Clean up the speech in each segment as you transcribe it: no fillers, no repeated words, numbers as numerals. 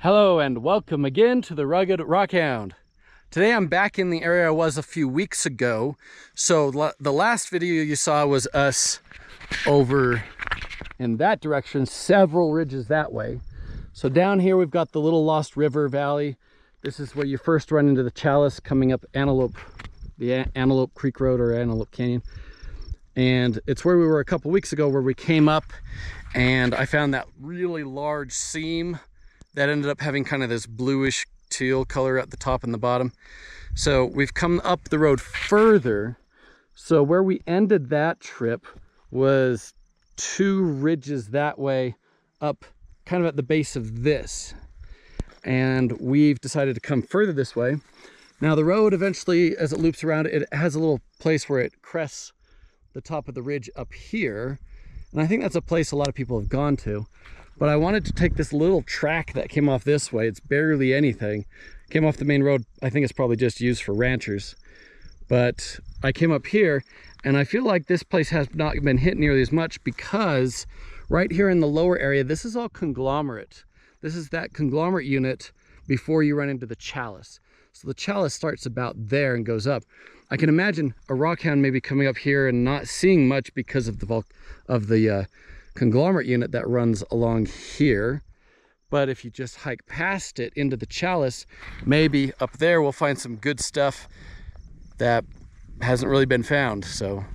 Hello and welcome again to the Rugged Rockhound. Today I'm back in the area I was a few weeks ago. So the last video you saw was us over in that direction, several ridges that way. So down here we've got the little Lost River Valley. This is where you first run into the Challis coming up the Antelope Creek Road or Antelope Canyon. And it's where we were a couple weeks ago, where we came up and I found that really large seam that ended up having kind of this bluish teal color at the top and the bottom. So we've come up the road further. So where we ended that trip was two ridges that way up kind of at the base of this. And we've decided to come further this way. Now the road eventually, as it loops around, it has a little place where it crests the top of the ridge up here. And I think that's a place a lot of people have gone to. But I wanted to take this little track that came off this way. It's barely anything. Came off the main road. I think it's probably just used for ranchers. But I came up here and I feel like this place has not been hit nearly as much, because right here in the lower area, this is all conglomerate. This is that conglomerate unit before you run into the Challis. So the Challis starts about there and goes up. I can imagine a rockhound maybe coming up here and not seeing much because of the conglomerate unit that runs along here. But if you just hike past it into the Challis, maybe up there we'll find some good stuff that hasn't really been found. So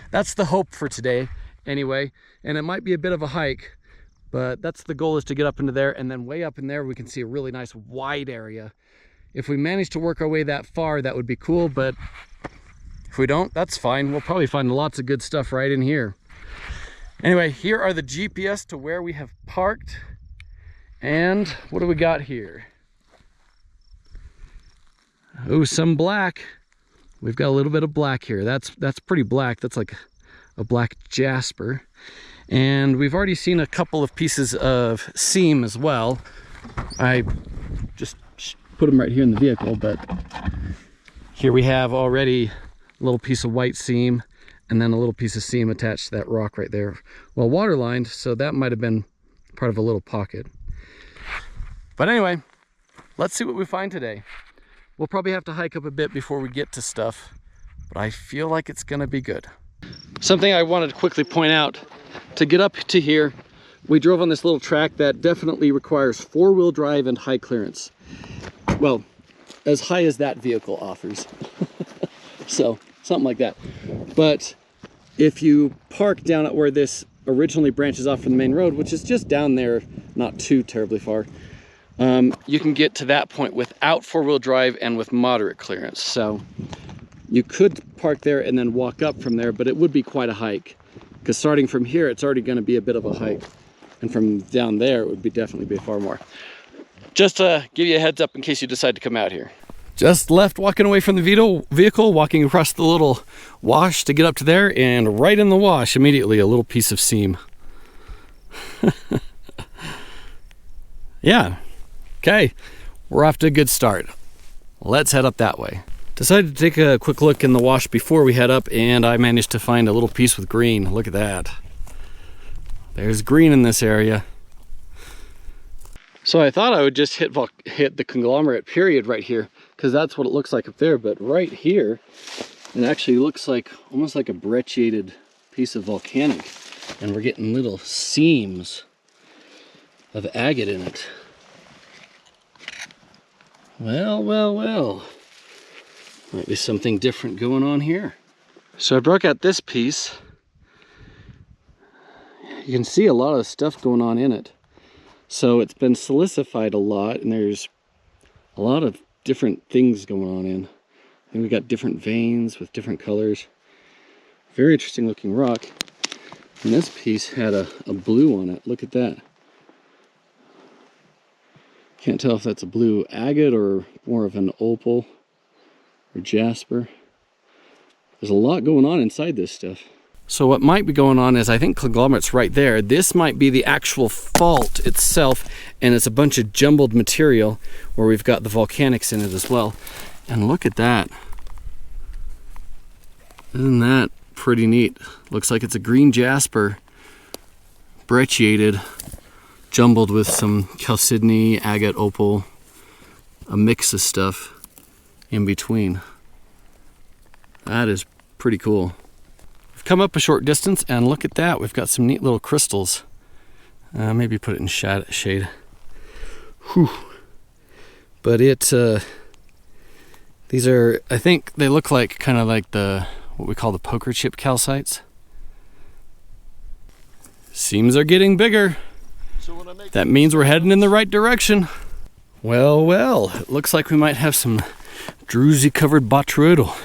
that's the hope for today anyway. And it might be a bit of a hike, but that's the goal, is to get up into there, and then way up in there we can see a really nice wide area. If we manage to work our way that far, that would be cool, but if we don't, that's fine. We'll probably find lots of good stuff right in here. Anyway, here are the GPS to where we have parked. And what do we got here? Oh, some black. We've got a little bit of black here. That's pretty black. That's like a black jasper. And we've already seen a couple of pieces of seam as well. I just put them right here in the vehicle, but here we have already a little piece of white seam, and then a little piece of seam attached to that rock right there. Well, water lined, so that might have been part of a little pocket. But anyway, let's see what we find today. We'll probably have to hike up a bit before we get to stuff, but I feel like it's gonna be good. Something I wanted to quickly point out, to get up to here, we drove on this little track that definitely requires four-wheel drive and high clearance. Well, as high as that vehicle offers. So, something like that. But if you park down at where this originally branches off from the main road, which is just down there, not too terribly far, you can get to that point without four-wheel drive and with moderate clearance. So you could park there and then walk up from there, but it would be quite a hike, because starting from here, it's already going to be a bit of a hike. And from down there, it would be definitely be far more. Just to give you a heads up in case you decide to come out here. Just left walking away from the vehicle, walking across the little wash to get up to there, and right in the wash, immediately, a little piece of seam. Yeah, okay, we're off to a good start. Let's head up that way. Decided to take a quick look in the wash before we head up, and I managed to find a little piece with green. Look at that. There's green in this area. So I thought I would just hit the conglomerate period right here, because that's what it looks like up there. But right here, it actually looks like almost like a brecciated piece of volcanic, and we're getting little seams of agate in it. Well, well, well. Might be something different going on here. So I broke out this piece. You can see a lot of stuff going on in it. So it's been silicified a lot, and there's a lot of different things going on in. I think we got different veins with different colors. Very interesting looking rock. And this piece had a blue on it. Look at that. Can't tell if that's a blue agate or more of an opal or jasper. There's a lot going on inside this stuff. So what might be going on is, I think conglomerate's right there. This might be the actual fault itself, and it's a bunch of jumbled material where we've got the volcanics in it as well. And look at that. Isn't that pretty neat? Looks like it's a green jasper, brecciated. jumbled with some chalcedony, agate, opal, a mix of stuff in between. That is pretty cool. We've come up a short distance and look at that. We've got some neat little crystals. Maybe put it in shade. Whew. But these are, I think they look like kind of like what we call the poker chip calcites. Seams are getting bigger. That means we're heading in the right direction. Well, it looks like we might have some druzy covered botryoidal.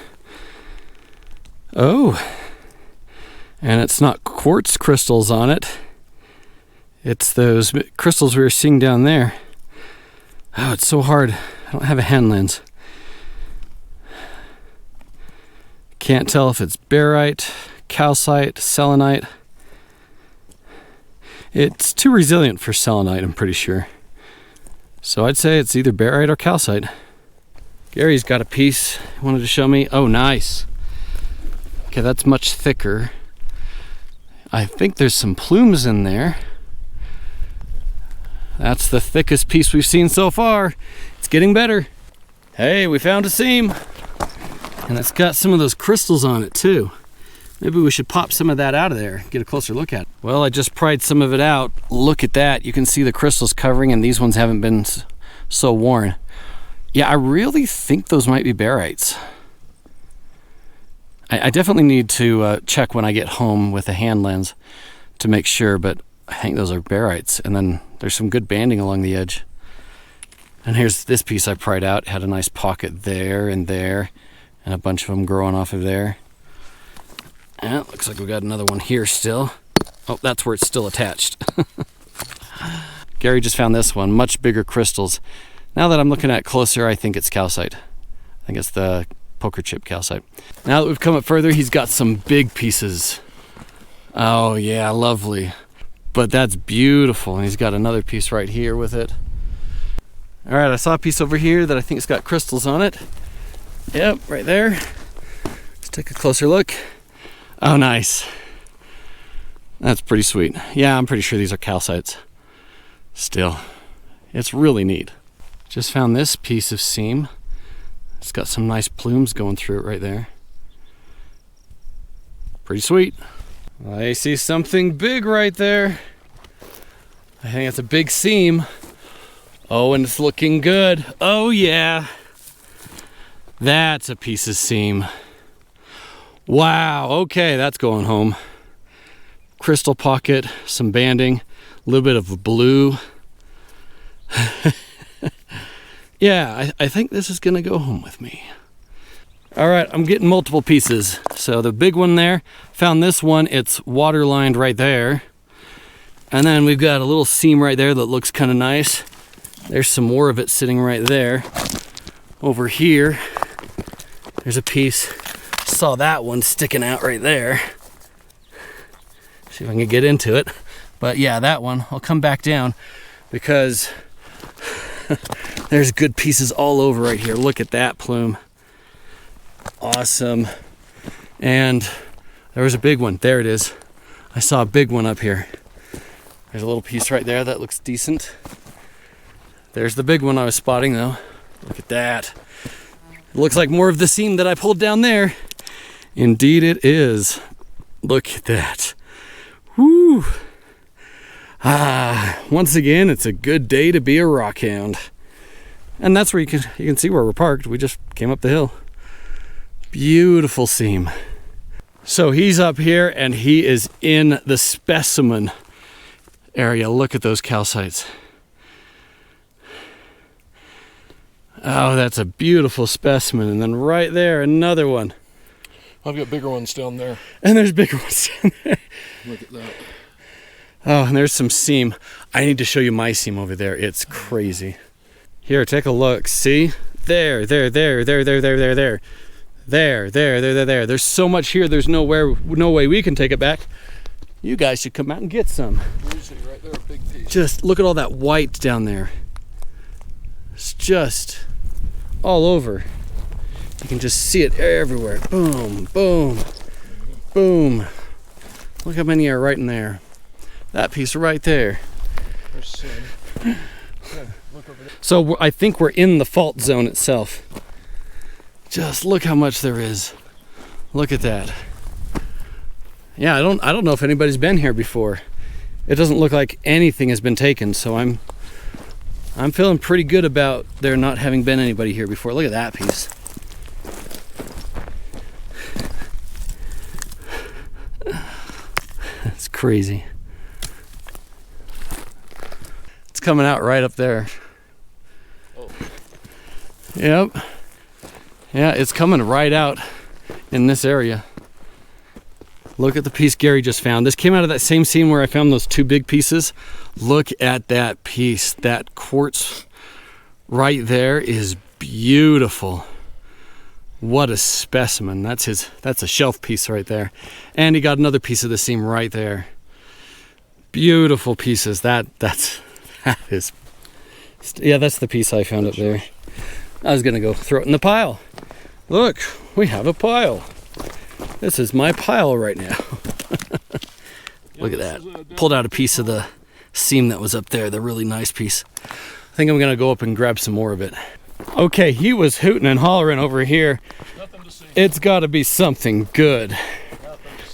Oh, and it's not quartz crystals on it. It's those crystals we were seeing down there. Oh, it's so hard. I don't have a hand lens. Can't tell if it's barite, calcite, selenite. It's too resilient for selenite, I'm pretty sure. So I'd say it's either barite or calcite. Gary's got a piece he wanted to show me. Oh, nice. Okay, that's much thicker. I think there's some plumes in there. That's the thickest piece we've seen so far. It's getting better. Hey, we found a seam. And it's got some of those crystals on it too. Maybe we should pop some of that out of there, get a closer look at it. Well, I just pried some of it out. Look at that. You can see the crystals covering, and these ones haven't been so worn. Yeah, I really think those might be barites. I definitely need to check when I get home with a hand lens to make sure, but I think those are barites. And then there's some good banding along the edge. And here's this piece I pried out. It had a nice pocket there and there, and a bunch of them growing off of there. And it looks like we got another one here still. Oh, that's where it's still attached. Gary just found this one, much bigger crystals. Now that I'm looking at it closer, I think it's calcite. I think it's the poker chip calcite. Now that we've come up further, he's got some big pieces. Oh yeah, lovely. But that's beautiful. And he's got another piece right here with it. All right, I saw a piece over here that I think it's got crystals on it. Yep, right there. Let's take a closer look. Oh, nice. That's pretty sweet. Yeah, I'm pretty sure these are calcites. Still, it's really neat. Just found this piece of seam. It's got some nice plumes going through it right there. Pretty sweet. I see something big right there. I think it's a big seam. Oh, and it's looking good. Oh yeah. That's a piece of seam. Wow, okay, that's going home. Crystal pocket, some banding, a little bit of blue. Yeah, I think this is gonna go home with me. All right, I'm getting multiple pieces. So the big one there, found this one, it's water lined right there. And then we've got a little seam right there that looks kind of nice. There's some more of it sitting right there. Over here, there's a piece. Saw that one sticking out right there. See if I can get into it. But yeah, that one, I'll come back down because there's good pieces all over right here. Look at that plume. Awesome. And there was a big one. There it is. I saw a big one up here. There's a little piece right there that looks decent. There's the big one I was spotting though. Look at that. It looks like more of the seam that I pulled down there. Indeed it is. Look at that. Woo. Once again, it's a good day to be a rockhound. And that's where you can see where we're parked. We just came up the hill. Beautiful seam. So he's up here and he is in the specimen area. Look at those calcites. Oh, that's a beautiful specimen. And then right there, another one. I've got bigger ones down there. And there's bigger ones down there. Look at that. Oh, and there's some seam. I need to show you my seam over there. It's crazy. Here, take a look. See? There. There. There's so much here, there's no way we can take it back. You guys should come out and get some. Where is it? Right there, a big piece. Just look at all that white down there. It's just all over. You can just see it everywhere. Boom, boom, boom. Look how many are right in there. That piece right there. There's some. Okay, look over there. So I think we're in the fault zone itself. Just look how much there is. Look at that. Yeah, I don't know if anybody's been here before. It doesn't look like anything has been taken, so I'm feeling pretty good about there not having been anybody here before. Look at that piece. That's crazy. It's coming out right up there. Oh. Yep. Yeah, it's coming right out in this area. Look at the piece Gary just found. This came out of that same seam where I found those two big pieces. Look at that piece. That quartz right there is beautiful. What a specimen. That's a shelf piece right there. And he got another piece of the seam right there. Beautiful pieces. That is, yeah, that's the piece I found up there. I was gonna go throw it in the pile. Look, we have a pile. This is my pile right now. Look at that. Pulled out a piece of the seam that was up there, the really nice piece. I think I'm gonna go up and grab some more of it. Okay, he was hooting and hollering over here. Nothing to see. It's gotta be something good. Nothing to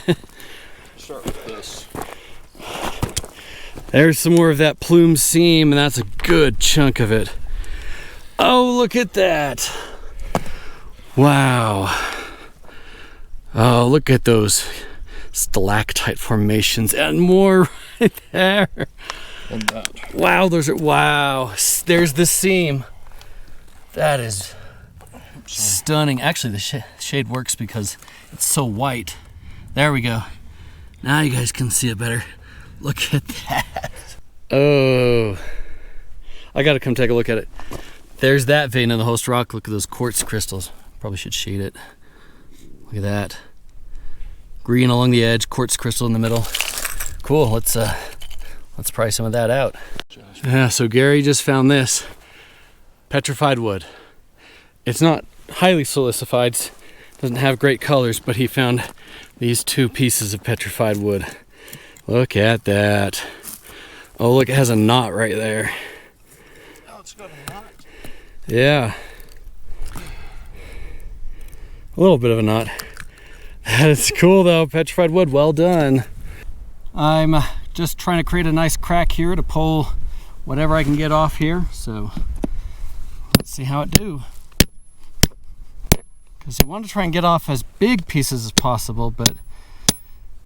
see. Start with this. There's some more of that plume seam, and that's a good chunk of it. Oh, look at that. Wow. Oh, look at those stalactite formations and more right there. And that. Wow, wow. There's the seam. That is stunning. Actually, the shade works because it's so white. There we go. Now you guys can see it better. Look at that. Oh, I gotta come take a look at it. There's that vein in the host rock. Look at those quartz crystals. Probably should shade it. Look at that. Green along the edge, quartz crystal in the middle. Cool, let's pry some of that out. Yeah, so Gary just found this. Petrified wood. It's not highly silicified, doesn't have great colors, but he found these two pieces of petrified wood. Look at that. Oh, look, it has a knot right there. Oh, it's got a knot. Yeah. A little bit of a knot. That is cool though, petrified wood, well done. I'm just trying to create a nice crack here to pull whatever I can get off here. So let's see how it do. Because you want to try and get off as big pieces as possible, but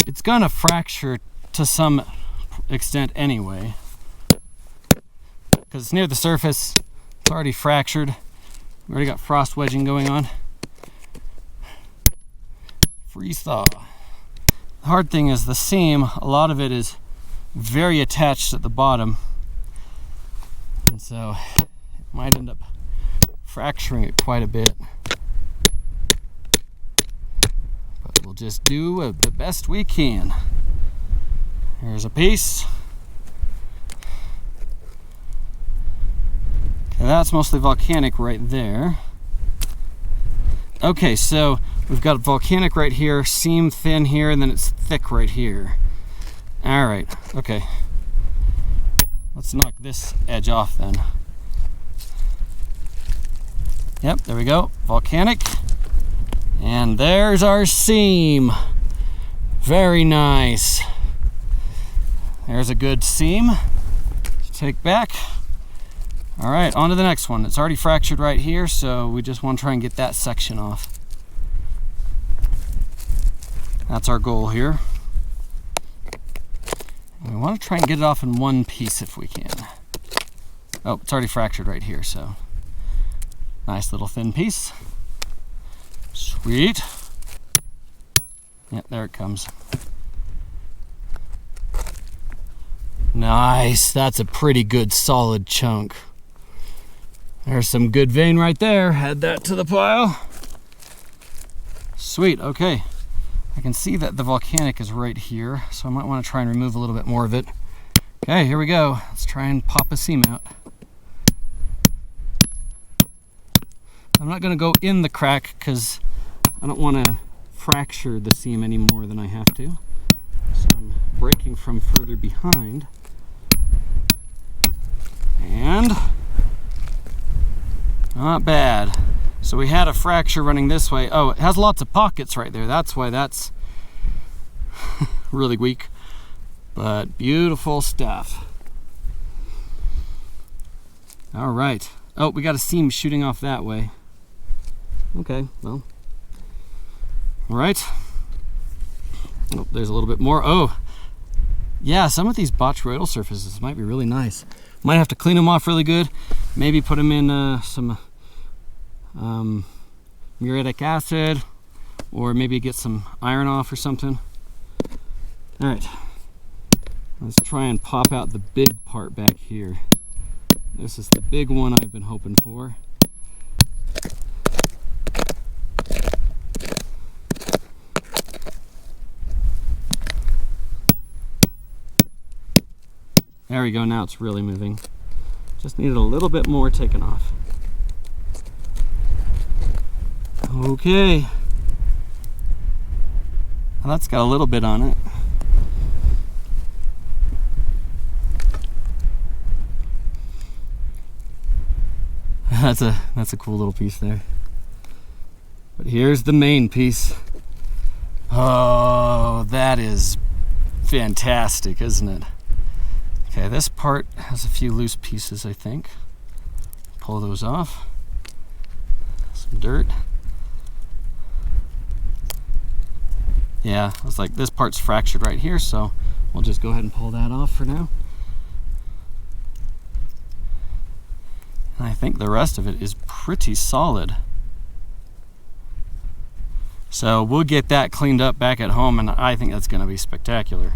it's gonna fracture to some extent anyway. Because it's near the surface, it's already fractured. We already got frost wedging going on. Freeze thaw. The hard thing is the seam, a lot of it is very attached at the bottom. And so it might end up fracturing it quite a bit. But we'll just do the best we can. Here's a piece. Okay, that's mostly volcanic right there. Okay, so we've got volcanic right here, seam thin here, and then it's thick right here. All right, okay. Let's knock this edge off then. Yep, there we go, volcanic. And there's our seam. Very nice. There's a good seam to take back. All right, on to the next one. It's already fractured right here, so we just want to try and get that section off. That's our goal here. And we want to try and get it off in one piece if we can. Oh, it's already fractured right here, so nice little thin piece. Sweet. Yep, there it comes. Nice, that's a pretty good solid chunk. There's some good vein right there. Add that to the pile. Sweet, okay. I can see that the volcanic is right here, so I might want to try and remove a little bit more of it. Okay, here we go. Let's try and pop a seam out. I'm not going to go in the crack because I don't want to fracture the seam any more than I have to. So I'm breaking from further behind. And not bad. So we had a fracture running this way. Oh, it has lots of pockets right there. That's why that's really weak. But beautiful stuff. All right. Oh, we got a seam shooting off that way. Okay, well. All right. Oh, there's a little bit more. Oh, yeah, some of these botryoidal surfaces might be really nice. Might have to clean them off really good. Maybe put them in some muriatic acid, or maybe get some iron off or something. All right, let's try and pop out the big part back here. This is the big one I've been hoping for. There we go, now it's really moving. Just needed a little bit more taken off. Okay. Well, that's got a little bit on it. That's a cool little piece there. But here's the main piece. Oh, that is fantastic, isn't it? Okay, this part has a few loose pieces, I think. Pull those off. Some dirt. Yeah, I was like, this part's fractured right here, so we'll just go ahead and pull that off for now. And I think the rest of it is pretty solid. So we'll get that cleaned up back at home, and I think that's going to be spectacular.